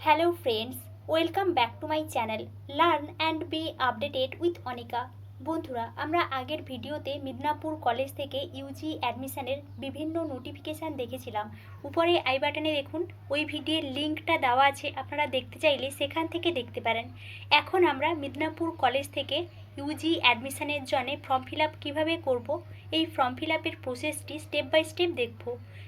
Hello friends, welcome back to my channel Learn and be updated with Onika। বন্ধুরা আমরা আগের ভিডিওতে Midnapore college থেকে ইউজি অ্যাডমিশনের বিভিন্ন নোটিফিকেশান দেখেছিলাম। উপরে আই বাটনে দেখুন ওই ভিডিওর লিঙ্কটা দেওয়া আছে, আপনারা দেখতে চাইলে সেখান থেকে দেখতে পারেন। এখন আমরা মিদনাপুর কলেজ থেকে ইউজি অ্যাডমিশনের জন্য ফর্ম ফিল আপ কীভাবে করব, এই ফর্ম ফিল আপের প্রসেসটি স্টেপ বাই স্টেপ দেখব।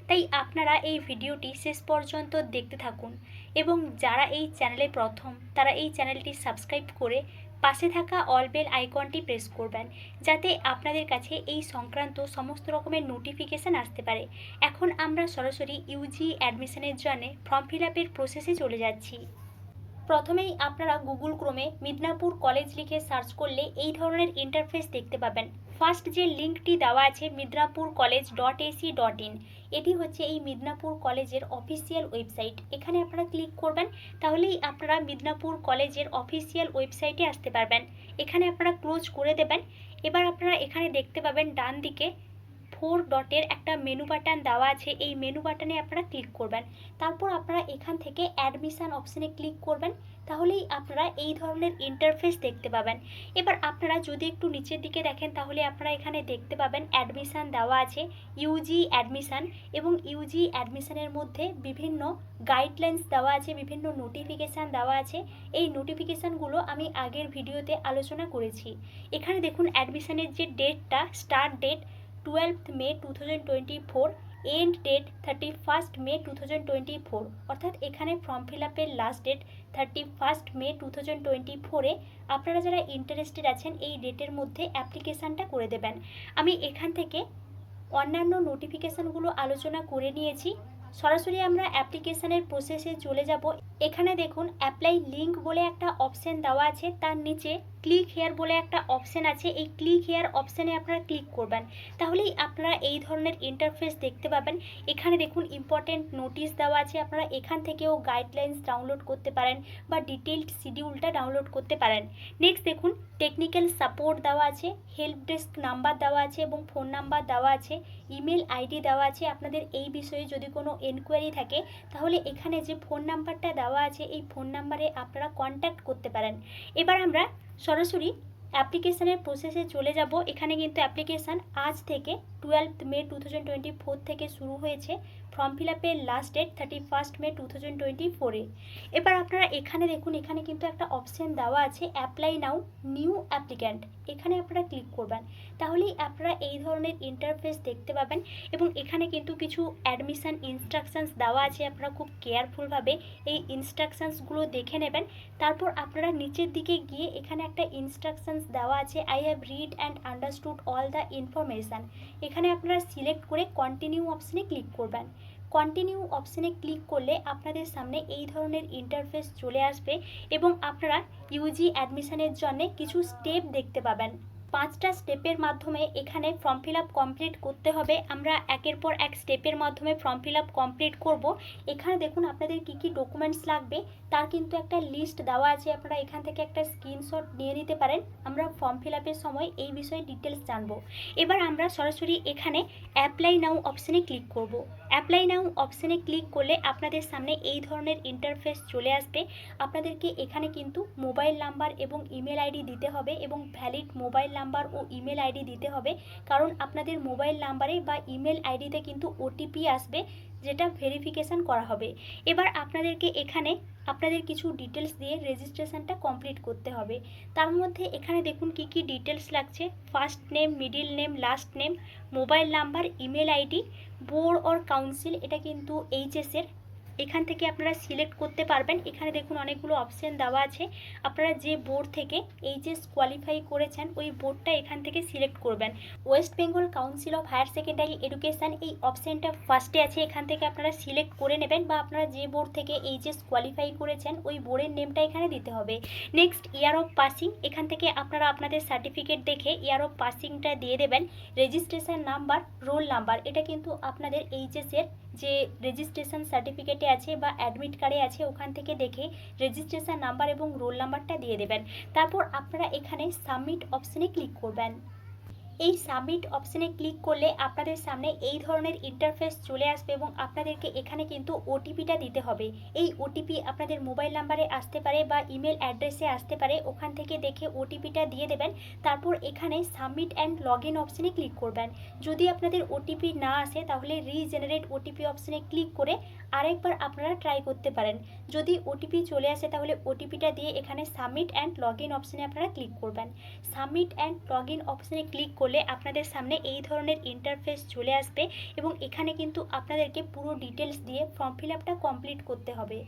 তাই আপনারা এই ভিডিওটি শেষ পর্যন্ত দেখতে থাকুন এবং যারা এই চ্যানেলে প্রথম তারা এই চ্যানেলটি সাবস্ক্রাইব করে পাশে থাকা অল বেল আইকনটি প্রেস করবেন, যাতে আপনাদের কাছে এই সংক্রান্ত সমস্ত রকমের নোটিফিকেশান আসতে পারে। এখন আমরা সরাসরি ইউজি অ্যাডমিশনের জন্য ফর্ম ফিল আপের প্রসেসে চলে যাচ্ছি। প্রথমেই আপনারা গুগল ক্রোমে মিদনাপুর কলেজ লিখে সার্চ করলে এই ধরনের ইন্টারফেস দেখতে পাবেন। ফার্স্ট যে লিঙ্কটি দেওয়া আছে midnapurcollege.ac.in, এটি হচ্ছে এই মিদনাপুর কলেজের অফিসিয়াল ওয়েবসাইট। এখানে আপনারা ক্লিক করবেন, তাহলেই আপনারা মিদনাপুর কলেজের অফিসিয়াল ওয়েবসাইটে আসতে পারবেন। এখানে আপনারা ক্লোজ করে দেবেন। এবার আপনারা এখানে দেখতে পাবেন ডান দিকে 4 ডটের একটা মেনু বাটন দেওয়া আছে, এই মেনু বাটনে আপনারা ক্লিক করবেন। তারপর আপনারা এখান থেকে অ্যাডমিশন অপশানে ক্লিক করবেন, তাহলেই আপনারা এই ধরনের ইন্টারফেস দেখতে পাবেন। এবার আপনারা যদি একটু নিচের দিকে দেখেন, তাহলে আপনারা এখানে দেখতে পাবেন অ্যাডমিশন দেওয়া আছে, ইউজি অ্যাডমিশন, এবং ইউজি অ্যাডমিশনের মধ্যে বিভিন্ন গাইডলাইন্স দেওয়া আছে, বিভিন্ন নোটিফিকেশান দেওয়া আছে। এই নোটিফিকেশানগুলো আমি আগের ভিডিওতে আলোচনা করেছি। এখানে দেখুন অ্যাডমিশনের যে ডেটটা, start date 12th May 2024, end date 31st May 2024, অর্থাৎ এখানে ফর্ম ফিল আপের লাস্ট ডেট 31st May 2024-এ আপনারা যারা ইন্টারেস্টেড আছেন এই ডেটের মধ্যে অ্যাপ্লিকেশানটা করে দেবেন। আমি এখান থেকে অন্যান্য নোটিফিকেশানগুলো আলোচনা করে নিয়েছি। সরাসরি আমরা অ্যাপ্লিকেশানের প্রসেসে চলে যাব। এখানে দেখুন অ্যাপ্লাই লিঙ্ক বলে একটা অপশান দেওয়া আছে, তার নিচে ক্লিক হেয়ার বলে একটা অপশান আছে, এই ক্লিক হেয়ার অপশানে আপনারা ক্লিক করবেন, তাহলেই আপনারা এই ধরনের ইন্টারফেস দেখতে পাবেন। এখানে দেখুন ইম্পর্টেন্ট নোটিশ দেওয়া আছে, আপনারা এখান থেকেও গাইডলাইন্স ডাউনলোড করতে পারেন বা ডিটেইলড শিডিউলটা ডাউনলোড করতে পারেন। নেক্সট দেখুন টেকনিক্যাল সাপোর্ট দেওয়া আছে, হেল্প ডেস্ক নাম্বার দেওয়া আছে এবং ফোন নাম্বার দেওয়া আছে, ইমেল আইডি দেওয়া আছে। আপনাদের এই বিষয়ে যদি কোনো এনকোয়ারি থাকে তাহলে এখানে যে ফোন নাম্বারটা দেওয়া আছে এই ফোন নাম্বারে আপনারা কন্ট্যাক্ট করতে পারেন। এবার আমরা সরাসরি অ্যাপ্লিকেশানের প্রসেসে চলে যাব। এখানে কিন্তু অ্যাপ্লিকেশান আজ থেকে 12th May 2024 থেকে শুরু হয়েছে। ফর্ম ফিল আপের লাস্ট ডেট 31st May 2024-এ। এবার আপনারা এখানে দেখুন, এখানে কিন্তু একটা অপশান দেওয়া আছে অ্যাপ্লাই নাও নিউ অ্যাপ্লিক্যান্ট, এখানে আপনারা ক্লিক করবেন, তাহলেই আপনারা এই ধরনের ইন্টারফেস দেখতে পাবেন। এবং এখানে কিন্তু কিছু অ্যাডমিশান ইনস্ট্রাকশানস দেওয়া আছে, আপনারা খুব কেয়ারফুলভাবে এই ইনস্ট্রাকশানসগুলো দেখে নেবেন। তারপর আপনারা নিচের দিকে গিয়ে এখানে একটা ইনস্ট্রাকশানস দেওয়া আছে, I have read and understood all the information, এখানে আপনারা সিলেক্ট করে কন্টিনিউ অপশানে ক্লিক করবেন। কন্টিনিউ অপশানে ক্লিক করলে আপনাদের সামনে এই ধরনের ইন্টারফেস চলে আসবে এবং আপনারা ইউজি অ্যাডমিশনের জন্য কিছু স্টেপ দেখতে পাবেন। 5টা স্টেপের মাধ্যমে এখানে ফর্ম ফিল আপ কমপ্লিট করতে হবে। আমরা একের পর এক স্টেপের মাধ্যমে ফর্ম ফিল আপ কমপ্লিট করব। এখানে দেখুন আপনাদের কি কি ডকুমেন্টস লাগবে তার কিন্তু একটা লিস্ট দেওয়া আছে, আপনারা এখান থেকে একটা স্ক্রিনশট নিয়ে নিতে পারেন। আমরা ফর্ম ফিল আপের সময় এই বিষয়ে ডিটেলস জানবো। এবার আমরা সরাসরি এখানে অ্যাপ্লাই নাও অপশানে ক্লিক করব। অ্যাপ্লাই নাও অপশানে ক্লিক করলে আপনাদের সামনে এই ধরনের ইন্টারফেস চলে আসবে। আপনাদেরকে এখানে কিন্তু মোবাইল নাম্বার এবং ইমেল আইডি দিতে হবে এবং ভ্যালিড মোবাইল নাম্বার ও ইমেল আইডি দিতে হবে, কারণ আপনাদের মোবাইল নাম্বারে বা ইমেল আইডিতে কিন্তু ওটিপি আসবে, যেটা ভেরিফিকেশান করা হবে। এবার আপনাদেরকে এখানে আপনাদের কিছু ডিটেলস দিয়ে রেজিস্ট্রেশনটা কমপ্লিট করতে হবে। তার মধ্যে এখানে দেখুন কি কি ডিটেলস লাগছে, first name, middle name, last name, mobile number, email ID, board or council, এটা কিন্তু এইচএসের, এখান থেকে আপনারা সিলেক্ট করতে পারবেন। এখানে দেখুন অনেকগুলো অপশান দেওয়া আছে, আপনারা যে বোর্ড থেকে এইচএস কোয়ালিফাই করেছেন ওই বোর্ডটা এখান থেকে সিলেক্ট করবেন। West Bengal Council of Higher Secondary Education এই অপশানটা ফার্স্টে আছে, এখান থেকে আপনারা সিলেক্ট করে নেবেন, বা আপনারা যে বোর্ড থেকে এইচএস কোয়ালিফাই করেছেন ওই বোর্ডের নেমটা এখানে দিতে হবে। নেক্সট ইয়ার অফ পাসিং, এখান থেকে আপনারা আপনাদের সার্টিফিকেট দেখে ইয়ার অফ পাসিংটা দিয়ে দেবেন। রেজিস্ট্রেশন নাম্বার, রোল নাম্বার, এটা কিন্তু আপনাদের এইচএসের যে রেজিস্ট্রেশন সার্টিফিকেটে আছে বা অ্যাডমিট কার্ডে আছে ওখান থেকে দেখে রেজিস্ট্রেশন নাম্বার এবং রোল নাম্বারটা দিয়ে দেবেন। তারপর আপনারা এখানে সাবমিট অপশানে ক্লিক করবেন। এই সাবমিট অপশানে ক্লিক করলে আপনাদের সামনে এই ধরনের ইন্টারফেস চলে আসবে এবং আপনাদেরকে এখানে কিন্তু ওটিপিটা দিতে হবে। এই ওটিপি আপনাদের মোবাইল নাম্বারে আসতে পারে বা ইমেল অ্যাড্রেসে আসতে পারে, ওখান থেকে দেখে ওটিপিটা দিয়ে দেবেন। তারপর এখানে সাবমিট অ্যান্ড লগ ইন অপশানে ক্লিক করবেন। যদি আপনাদের ওটিপি না আসে তাহলে রিজেনারেট ওটিপি অপশানে ক্লিক করে আরেকবার আপনারা ট্রাই করতে পারেন। যদি ওটিপি চলে আসে তাহলে ওটিপিটা দিয়ে এখানে সাবমিট অ্যান্ড লগ ইন অপশানে আপনারা ক্লিক করবেন। সাবমিট অ্যান্ড লগ ইন অপশানে ক্লিক করলে আপনাদের সামনে এই ধরনের ইন্টারফেস চলে আসবে এবং এখানে কিন্তু আপনাদেরকে পুরো ডিটেলস দিয়ে ফর্ম ফিল আপটা কমপ্লিট করতে হবে।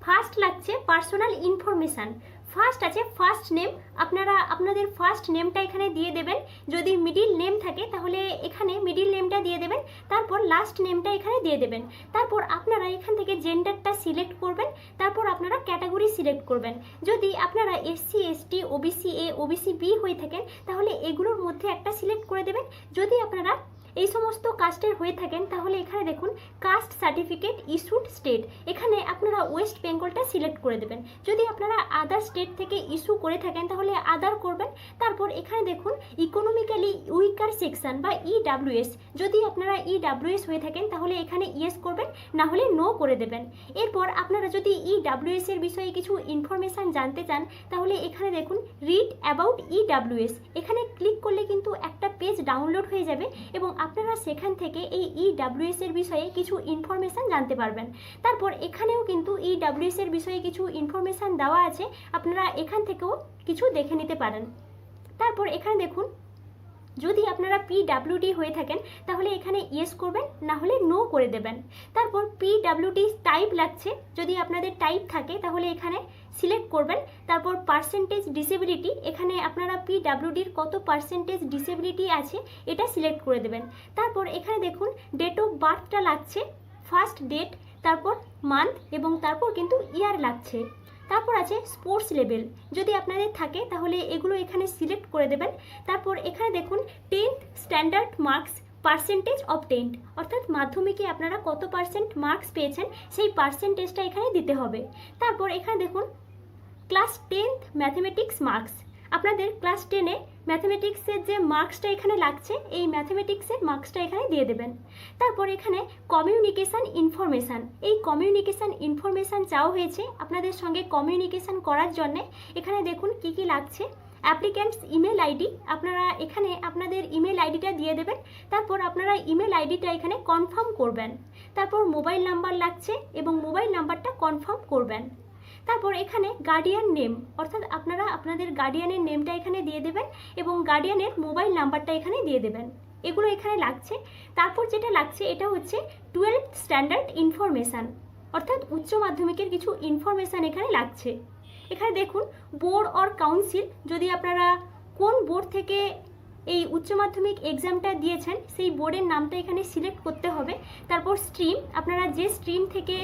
ফার্স্ট লাগছে পার্সোনাল ইনফরমেশান। ফার্স্ট আছে ফার্স্ট নেম, আপনারা আপনাদের ফার্স্ট নেমটা এখানে দিয়ে দেবেন। যদি মিডিল নেম থাকে তাহলে এখানে মিডিল নেমটা দিয়ে দেবেন। তারপর লাস্ট নেমটা এখানে দিয়ে দেবেন। তারপর আপনারা এখান থেকে জেন্ডারটা সিলেক্ট করবেন। তারপর আপনারা ক্যাটাগরি সিলেক্ট করবেন। যদি আপনারা SC ST OBC A OBC B হয়ে থাকেন তাহলে এগুলোর মধ্যে একটা সিলেক্ট করে দেবেন। যদি আপনারা এই সমস্ত কাস্টের হয়ে থাকেন তাহলে এখানে দেখুন কাস্ট সার্টিফিকেট ইস্যুড স্টেট, এখানে আপনারা ওয়েস্ট বেঙ্গলটা সিলেক্ট করে দেবেন। যদি আপনারা আদার স্টেট থেকে ইস্যু করে থাকেন তাহলে আদার করবেন। তারপর এখানে দেখুন ইকোনমিক্যালি উইকার সেকশন বা ইডাব্লিউএস, যদি আপনারা ইডাব্লিউএস হয়ে থাকেন তাহলে এখানে ইয়েস করবেন, না হলে নো করে দেবেন। এরপর আপনারা যদি ইডাব্লিউএস এর বিষয়ে কিছু ইনফরমেশান জানতে চান তাহলে এখানে দেখুন রিড অ্যাবাউট ইডাব্লিউএস, এখানে ক্লিক করলে কিন্তু একটা পেজ ডাউনলোড হয়ে যাবে এবং আপনারা সেখান থেকে এই ইডাব্লিউএস এর বিষয়ে কিছু ইনফরমেশান জানতে পারবেন। তারপর এখানেও কিন্তু ইডাব্লিউএস এর বিষয়ে কিছু ইনফরমেশান দেওয়া আছে, আপনারা এখান থেকেও কিছু দেখে নিতে পারেন। তারপর এখানে দেখুন যদি আপনারা পিডাব্লিউডি হয়ে থাকেন তাহলে এখানে ইয়েস করবেন, না হলে নো করে দেবেন। তারপর পিডাব্লিউডি টাইপ লাগছে, যদি আপনাদের টাইপ থাকে তাহলে এখানে সিলেক্ট করবেন। তারপর পার্সেন্টেজ ডিসেবিলিটি, এখানে আপনারা পিডাব্লিউডির কত পার্সেন্টেজ ডিসেবিলিটি আছে এটা সিলেক্ট করে দেবেন। তারপর এখানে দেখুন ডেট অফ বার্থটা লাগছে, ফার্স্ট ডেট, তারপর মান্থ এবং তারপর কিন্তু ইয়ার লাগছে। তারপর আছে স্পোর্টস লেভেল, যদি আপনাদের থাকে তাহলে এগুলো এখানে সিলেক্ট করে দেবেন। তারপর এখানে দেখুন 10th standard marks percentage of 10, অর্থাৎ মাধ্যমিকে আপনারা কত পার্সেন্ট মার্কস পেয়েছেন সেই পার্সেন্টেজটা এখানে দিতে হবে। তারপর এখানে দেখুন ক্লাস 10th ম্যাথমেটিক্স মার্কস, আপনাদের ক্লাস 10-এ ম্যাথমেটিক্সের যে মার্কসটা এখানে লাগছে এই ম্যাথমেটিক্সের মার্কসটা এখানে দিয়ে দেবেন। তারপর এখানে কমিউনিকেশান ইনফরমেশান, এই কমিউনিকেশান ইনফরমেশান চাওয়া হয়েছে আপনাদের সঙ্গে কমিউনিকেশান করার জন্যে। এখানে দেখুন কি কি লাগছে, অ্যাপ্লিক্যান্টস ইমেল আইডি, আপনারা এখানে আপনাদের ইমেল আইডিটা দিয়ে দেবেন। তারপর আপনারা ইমেল আইডিটা এখানে কনফার্ম করবেন। তারপর মোবাইল নাম্বার লাগছে এবং মোবাইল নাম্বারটা কনফার্ম করবেন। তারপর এখানে গার্ডিয়ান নেম, অর্থাৎ আপনারা আপনাদের গার্ডিয়ানের নেমটা এখানে দিয়ে দেবেন এবং গার্ডিয়ানের মোবাইল নাম্বারটা এখানে দিয়ে দেবেন। এগুলো এখানে লাগছে। তারপর যেটা লাগছে এটা হচ্ছে 12th স্ট্যান্ডার্ড ইনফরমেশান, অর্থাৎ উচ্চ মাধ্যমিকের কিছু ইনফরমেশান এখানে লাগছে। এখানে দেখুন বোর্ড অর কাউন্সিল, যদি আপনারা কোন বোর্ড থেকে এই উচ্চ মাধ্যমিক এক্সামটা দিয়েছেন সেই বোর্ডের নামটা এখানে সিলেক্ট করতে হবে। তারপর স্ট্রিম, আপনারা যে স্ট্রিম থেকে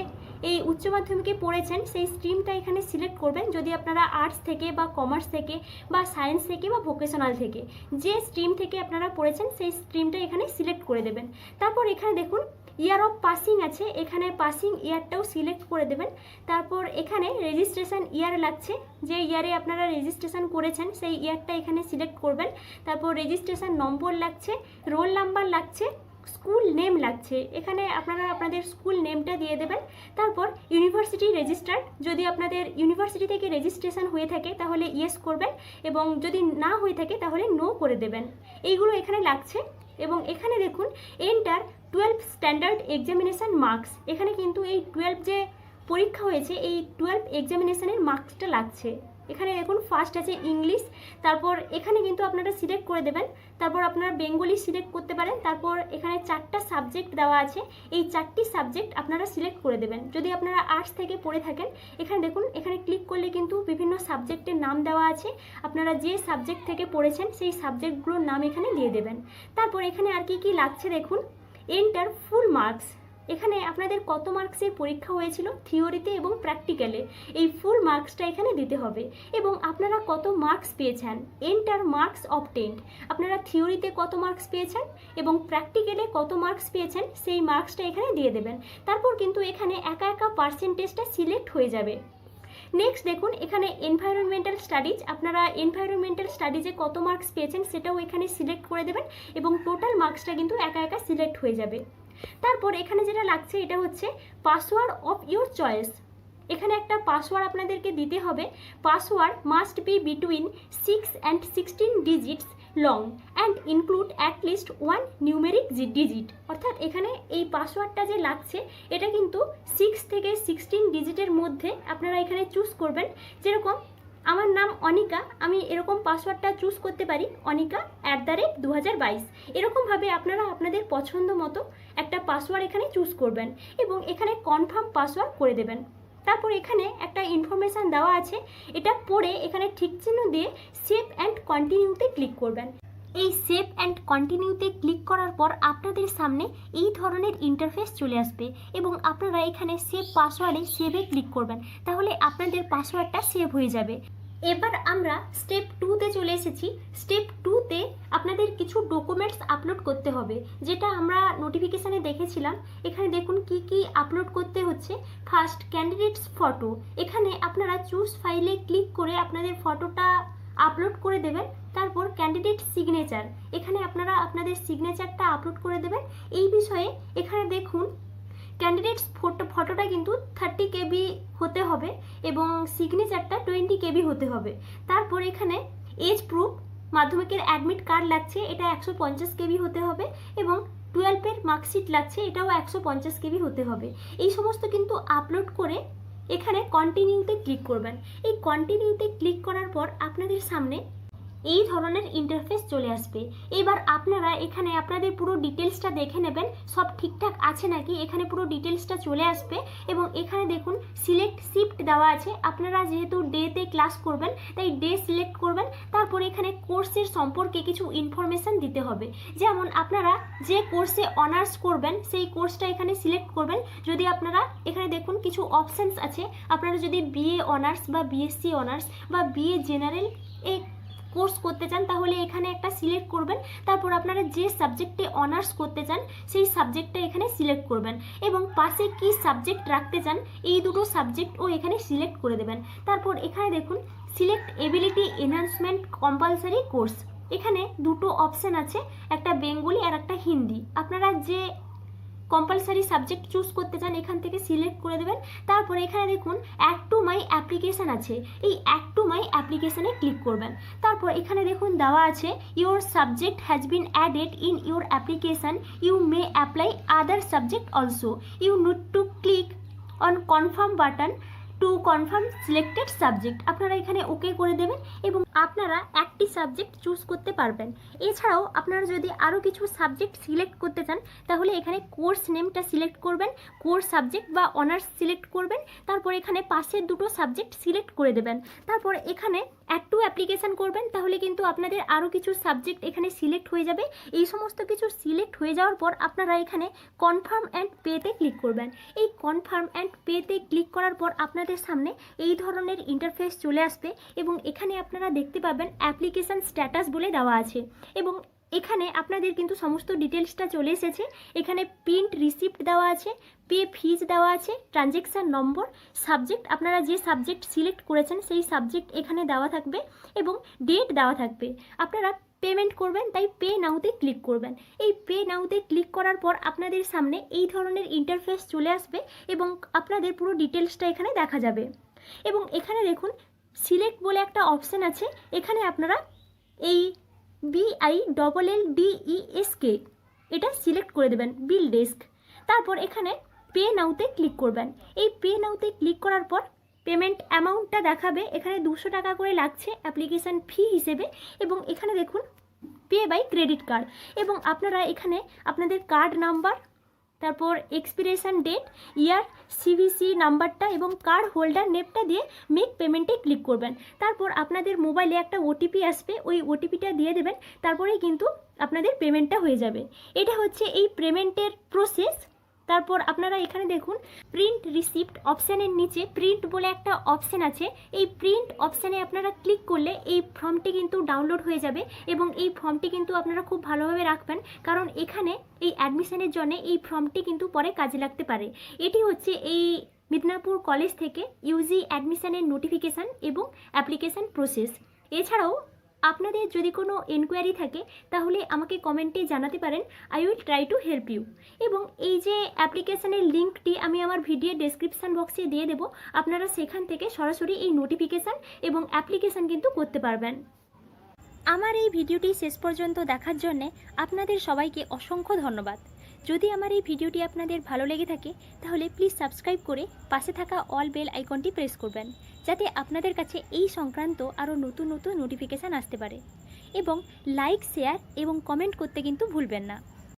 এই উচ্চ মাধ্যমিকে পড়েছেন সেই স্ট্রিমটা এখানে সিলেক্ট করবেন। যদি আপনারা আর্টস থেকে বা কমার্স থেকে বা সায়েন্স থেকে বা ভোকেশনাল থেকে যে স্ট্রিম থেকে আপনারা পড়েছেন সেই স্ট্রিমটা এখানে সিলেক্ট করে দেবেন। তারপর এখানে দেখুন ইয়ার অফ পাসিং আছে, এখানে পাসিং ইয়ারটাও সিলেক্ট করে দেবেন। তারপর এখানে রেজিস্ট্রেশন ইয়ার লাগছে, যে ইয়ারে আপনারা রেজিস্ট্রেশন করেছেন সেই ইয়ারটা এখানে সিলেক্ট করবেন। তারপর রেজিস্ট্রেশন নম্বর লাগছে, রোল নাম্বার লাগছে, স্কুল নেম লাগছে, এখানে আপনারা আপনাদের স্কুল নেমটা দিয়ে দেবেন। তারপর ইউনিভার্সিটি রেজিস্টার্ড, যদি আপনাদের ইউনিভার্সিটি থেকে রেজিস্ট্রেশন হয়ে থাকে তাহলে ইয়েস করবেন এবং যদি না হয়ে থাকে তাহলে নো করে দেবেন। এইগুলো এখানে লাগছে। এবং এখানে দেখুন enter 12th standard examination marks, এখানে কিন্তু এই 12 যে পরীক্ষা হয়েছে এই 12 এক্সামিনেশানের মার্কসটা লাগছে। এখানে দেখুন ফার্স্ট আছে ইংলিশ, তারপর এখানে কিন্তু আপনারা সিলেক্ট করে দেবেন। তারপর আপনারা বেঙ্গলি সিলেক্ট করতে পারেন। তারপর এখানে 4টা সাবজেক্ট দেওয়া আছে, এই 4টি সাবজেক্ট আপনারা সিলেক্ট করে দেবেন। যদি আপনারা আর্টস থেকে পড়ে থাকেন এখানে দেখুন এখানে ক্লিক করলে কিন্তু বিভিন্ন সাবজেক্টের নাম দেওয়া আছে, আপনারা যে সাবজেক্ট থেকে পড়েছেন সেই সাবজেক্টগুলোর নাম এখানে দিয়ে দেবেন। তারপর এখানে আর কি কি লাগছে দেখুন এন্টার ফুল মার্কস, এখানে আপনাদের কত মার্কসের পরীক্ষা হয়েছিল থিওরিতে এবং প্র্যাকটিক্যালে এই ফুল মার্কসটা এখানে দিতে হবে এবং আপনারা কত মার্কস পেয়েছেন। এন্টার মার্কস অফ 10, আপনারা থিওরিতে কত মার্কস পেয়েছেন এবং প্র্যাকটিক্যালে কত মার্কস পেয়েছেন সেই মার্কসটা এখানে দিয়ে দেবেন। তারপর কিন্তু এখানে একা একা পার্সেন্টেজটা সিলেক্ট হয়ে যাবে। নেক্সট দেখুন এখানে এনভায়রনমেন্টাল স্টাডিজ, আপনারা এনভায়রনমেন্টাল স্টাডিজে কত মার্কস পেয়েছেন সেটাও এখানে সিলেক্ট করে দেবেন এবং টোটাল মার্কসটা কিন্তু একা একা সিলেক্ট হয়ে যাবে। তারপর এখানে যেটা লাগছে এটা হচ্ছে পাসওয়ার্ড অফ ইউর চয়েস। এখানে একটা পাসওয়ার্ড আপনাদেরকে দিতে হবে। Password must be between 6 and 16 digits long and include at least 1 numeric digit. অর্থাৎ এখানে এই পাসওয়ার্ডটা যে লাগছে এটা কিন্তু 6 থেকে 16 ডিজিটের মধ্যে আপনারা এখানে চুজ করবেন। যেরকম আমার নাম অনিকা, আমি এরকম পাসওয়ার্ডটা চুজ করতে পারি অনিকা @2022। এরকমভাবে আপনারা আপনাদের পছন্দ মতো একটা পাসওয়ার্ড এখানে চুজ করবেন এবং এখানে কনফার্ম পাসওয়ার্ড করে দেবেন। তারপর এখানে একটা ইনফরমেশান দেওয়া আছে, এটা পড়ে এখানে ঠিক চিহ্ন দিয়ে সেভ অ্যান্ড কন্টিনিউতে ক্লিক করবেন। এই সেভ অ্যান্ড কন্টিনিউতে ক্লিক করার পর আপনাদের সামনে এই ধরনের ইন্টারফেস চলে আসবে এবং আপনারা এখানে সেভ পাসওয়ার্ডে সেভে ক্লিক করবেন, তাহলে আপনাদের পাসওয়ার্ডটা সেভ হয়ে যাবে। এবার আমরা স্টেপ 2তে চলে এসেছি। স্টেপ 2তে আপনাদের কিছু ডকুমেন্টস আপলোড করতে হবে, যেটা আমরা নোটিফিকেশানে দেখেছিলাম। এখানে দেখুন কি কি আপলোড করতে হচ্ছে। ফার্স্ট ক্যান্ডিডেটস ফটো, এখানে আপনারা চুজ ফাইলে ক্লিক করে আপনাদের ফটোটা আপলোড করে দেবেন। তারপর ক্যান্ডিডেট সিগনেচার, এখানে আপনারা আপনাদের সিগনেচারটা আপলোড করে দেবেন। এই বিষয়ে এখানে দেখুন ক্যান্ডিডেটস ফটোটা কিন্তু 30 KB হতে হবে এবং সিগনেচারটা 20 KB হতে হবে। তারপর এখানে এজ প্রুফ, মাধ্যমিকের অ্যাডমিট কার্ড লাগছে, এটা 150 KB হতে হবে এবং 12-এর মার্কশিট লাগছে, এটাও 150 KB হতে হবে। এই সমস্ত কিন্তু আপলোড করে এখানে কন্টিনিউতে ক্লিক করবেন। এই কন্টিনিউতে ক্লিক করার পর আপনাদের সামনে এই ধরনের ইন্টারফেস চলে আসবে। এবার আপনারা এখানে আপনাদের পুরো ডিটেলসটা দেখে নেবেন সব ঠিকঠাক আছে নাকি। এখানে পুরো ডিটেলসটা চলে আসবে এবং এখানে দেখুন সিলেক্ট শিফট দেওয়া আছে। আপনারা যেহেতু ডেতে ক্লাস করবেন তাই ডে সিলেক্ট করবেন। তারপর এখানে কোর্সের সম্পর্কে কিছু ইনফরমেশান দিতে হবে, যেমন আপনারা যে কোর্সে অনার্স করবেন সেই কোর্সটা এখানে সিলেক্ট করবেন। যদি আপনারা এখানে দেখুন কিছু অপশানস আছে, আপনারা যদি বিএ অনার্স বা বিএসসি অনার্স বা বিএ জেনারেল কোর্স করতে চান তাহলে এখানে একটা সিলেক্ট করবেন। তারপর আপনারা যে সাবজেক্টে অনার্স করতে চান সেই সাবজেক্টটা এখানে সিলেক্ট করবেন এবং পাশে কি সাবজেক্ট রাখতে চান এই দুটো সাবজেক্টও এখানে সিলেক্ট করে দেবেন। তারপর এখানে দেখুন select ability enhancement compulsory course, এখানে দুটো অপশান আছে, একটা বেঙ্গলি আর একটা হিন্দি। আপনারা যে কম্পালসারি সাবজেক্ট চুজ করতে চান এখান থেকে সিলেক্ট করে দেবেন। তারপর এখানে দেখুন অ্যাড টু মাই অ্যাপ্লিকেশান আছে, এই অ্যাড টু মাই অ্যাপ্লিকেশানে ক্লিক করবেন। তারপর এখানে দেখুন দেওয়া আছে your subject has been added in your application, you may apply other subject also, you need to click on confirm button to confirm selected subject. আপনারা এখানে ওকে করে দেবেন এবং আপনারা একটি সাবজেক্ট চুজ করতে পারবেন। এছাড়াও আপনারা যদি আরও কিছু সাবজেক্ট সিলেক্ট করতে চান তাহলে এখানে কোর্স নেমটা সিলেক্ট করবেন, কোর্স সাবজেক্ট বা অনার্স সিলেক্ট করবেন। তারপর এখানে পাশের দুটো সাবজেক্ট সিলেক্ট করে দেবেন। তারপর এখানে অ্যাড টু অ্যাপ্লিকেশান করবেন, তাহলে কিন্তু আপনাদের আরও কিছু সাবজেক্ট এখানে সিলেক্ট হয়ে যাবে। এই সমস্ত কিছু সিলেক্ট হয়ে যাওয়ার পর আপনারা এখানে কনফার্ম অ্যান্ড পেতে ক্লিক করবেন। এই কনফার্ম অ্যান্ড পেতে ক্লিক করার পর আপনাদের সামনে এই ধরনের ইন্টারফেস চলে আসবে এবং এখানে আপনারা দেখতে পাবেন অ্যাপ্লিকেশান স্ট্যাটাস বলে দেওয়া আছে এবং এখানে আপনাদের কিন্তু সমস্ত ডিটেলসটা চলে এসেছে। এখানে প্রিন্ট রিসিপ্ট দেওয়া আছে, পে ফিজ দেওয়া আছে, ট্রানজ্যাকশান নম্বর, সাবজেক্ট আপনারা যে সাবজেক্ট সিলেক্ট করেছেন সেই সাবজেক্ট এখানে দেওয়া থাকবে এবং ডেট দেওয়া থাকবে। আপনারা পেমেন্ট করবেন তাই পে নাওতে ক্লিক করবেন। এই পে নাওতে ক্লিক করার পর আপনাদের সামনে এই ধরনের ইন্টারফেস চলে আসবে এবং আপনাদের পুরো ডিটেলসটা এখানে দেখা যাবে এবং এখানে দেখুন সিলেক্ট বলে একটা অপশান আছে, এখানে আপনারা এই BILLDESK এটা সিলেক্ট করে দেবেন, বিল ডেস্ক। তারপর এখানে পে নাওতে ক্লিক করবেন। এই পে নাওতে ক্লিক করার পর পেমেন্ট অ্যামাউন্টটা দেখাবে, এখানে 200 টাকা করে লাগছে অ্যাপ্লিকেশান ফি হিসেবে এবং এখানে দেখুন পে বাই ক্রেডিট কার্ড এবং আপনারা এখানে আপনাদের কার্ড নাম্বার, তারপর এক্সপিরেশন ডেট, ইয়ার, CVC নাম্বারটা এবং কার্ড হোল্ডার নেমটা দিয়ে মেক পেমেন্টে ক্লিক করবেন। তারপর আপনাদের মোবাইলে একটা OTP আসবে, ওই OTPটা দিয়ে দেবেন, তারপরেই কিন্তু আপনাদের পেমেন্টটা হয়ে যাবে। এটা হচ্ছে এই পেমেন্টের প্রসেস। তারপর আপনারা এখানে দেখুন প্রিন্ট রিসিপ্ট অপশানের নিচে প্রিন্ট বলে একটা অপশান আছে, এই প্রিন্ট অপশানে আপনারা ক্লিক করলে এই ফর্মটি কিন্তু ডাউনলোড হয়ে যাবে এবং এই ফর্মটি কিন্তু আপনারা খুব ভালোভাবে রাখবেন, কারণ এখানে এই অ্যাডমিশনের জন্য এই ফর্মটি কিন্তু পরে কাজে লাগতে পারে। এটি হচ্ছে এই মিদনাপুর কলেজ থেকে ইউজি অ্যাডমিশনের নোটিফিকেশান এবং অ্যাপ্লিকেশান প্রসেস। এছাড়াও আপনাদের যদি কোনো এনকোয়ারি থাকে তাহলে আমাকে কমেন্টে জানাতে পারেন, I will try to help you. এবং এই যে অ্যাপ্লিকেশানের লিঙ্কটি আমি আমার ভিডিও ডেসক্রিপশান বক্সে দিয়ে দেবো, আপনারা সেখান থেকে সরাসরি এই নোটিফিকেশান এবং অ্যাপ্লিকেশান কিন্তু করতে পারবেন। আমার এই ভিডিওটি শেষ পর্যন্ত দেখার জন্যে আপনাদের সবাইকে অসংখ্য ধন্যবাদ। যদি আমার এই ভিডিওটি আপনাদের ভালো লেগে থাকে তাহলে প্লিজ সাবস্ক্রাইব করে পাশে থাকা অল বেল আইকনটি প্রেস করবেন, যাতে আপনাদের কাছে এই সংক্রান্ত আরও নতুন নতুন নোটিফিকেশান আসতে পারে। এবং লাইক, শেয়ার এবং কমেন্ট করতে কিন্তু ভুলবেন না।